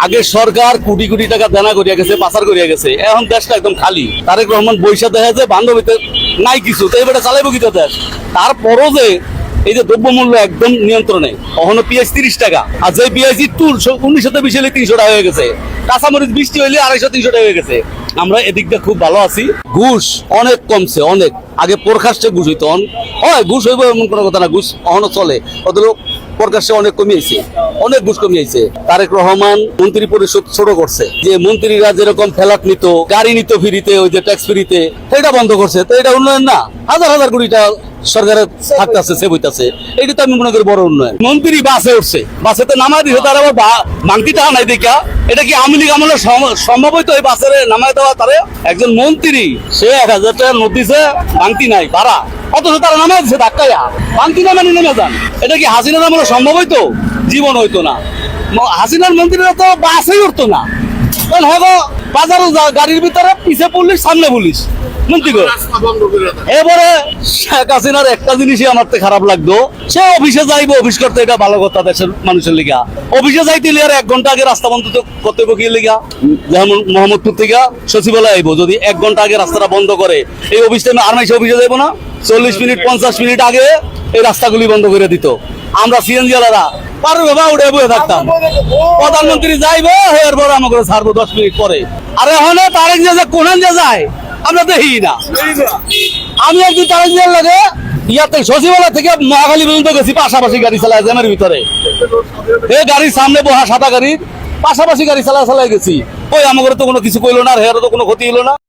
আগে সরকার কোটি কোটি টাকা দেনা করিয়া গেছে, পাচার করিয়া গেছে, এখন দেশটা একদম খালি। তারেক রহমান বৈশা দেখা যায় বান্ধবীতে নাই কিছু, তো এবারে চালাইবো কি দেশ? তারপরও যে এই যে দ্রব্যমূল্য একদম নিয়ন্ত্রণে, কখনো পেঁয়াজ 30 টাকা, আর যে পেঁয়াজ তুল 1920 হলে 300 টাকা হয়ে গেছে, কাঁচামরিচ 20 হইলে 250-300 টাকা হয়ে গেছে। আমরা এদিকটা খুব ভালো আছি। ঘুষ অনেক কমছে, অনেক। আগে প্রকাশ্যে ঘুষ হইতো, হয় ঘুষ হইব এমন কোনো কথা না, ঘুষ এখনো চলে, অথচ প্রকাশ্যে অনেক কমিয়েছে, অনেক ঘুষ কমিয়েছে। তারেক রহমান মন্ত্রী পরিষদ ছোট করছে, যে মন্ত্রীরা যেরকম ফ্ল্যাট নিত, গাড়ি নিত ফ্রিতে, ওই যে ট্যাক্স ফ্রিতে, সেটা বন্ধ করছে। তো এটা উন্নয়ন না? হাজার হাজার কোটি টাকা সরকারের থাকতেছে, সেভ হইতেছে, এইটা তো আমি মনে করি বড় উন্নয়ন। মন্ত্রী বাসে উঠছে, বাসেতে নামাই দিছে, তার আবার ভাঙতি টাকা নাই দেখা। এটা কি আওয়ামী লীগ আমলে সম্ভব হইতো এই বাসের নামাই দেওয়া? তারে একজন মন্ত্রী, সে 1000 টাকা নোট দিছে, ভাঙতি নাই, ভাড়া, অথচ তারা নামাই দিছে ধাক্কাইয়া, ভাঙতি নামে নেমে যান। এটা কি হাসিনার আমলে সম্ভব হইতো? জীবন হইতো না। হাসিনার মন্ত্রীরা তো বাসেই উঠতো না, কারণ হয়তো বাজারও গাড়ির ভিতরে পিছে পুলিশ, সামনে পুলিশ, মন্ত্রী করে। এবারে শেখ হাসিনার একটা জিনিসই আমার তো খারাপ লাগতো, সে অফিসে যাইবো, অফিস করতে, এটা ভালো কথা দেশের মানুষের লিগা। অফিসে যাইতে আর 1 ঘন্টা আগে রাস্তা বন্ধ করতে হবে কি লিগা? যেমন মোহাম্মদপুর থেকে সচিবালয় আইবো, যদি 1 ঘন্টা আগে রাস্তাটা বন্ধ করে, এই অফিস টাইমে আর মাইসে অফিসে যাইবো না, 40 মিনিট 50 মিনিট আগে এই রাস্তাগুলি বন্ধ করে দিত। আমরা সিএনজি ওয়ালারা পারবে বা উঠে বয়ে থাকতাম, প্রধানমন্ত্রী যাইবো, এরপর আমাকে ছাড়বো 10 মিনিট পরে। আর এখন তারেক যে কোনান যে যায় আমরা দেখি না। আমি একদিন তারেক জিয়ার লাগে ইয়াতে সচিবালয় থেকে মহাখালী পর্যন্ত গেছি, পাশাপাশি গাড়ি চালায় জ্যামের ভিতরে, এই গাড়ির সামনে বহা সাদা গাড়ির পাশাপাশি গাড়ি চালায় গেছি। ওই আমাকে তো কোনো কিছু কইলো না, আর হেয়ারও তো কোনো ক্ষতি হলো না।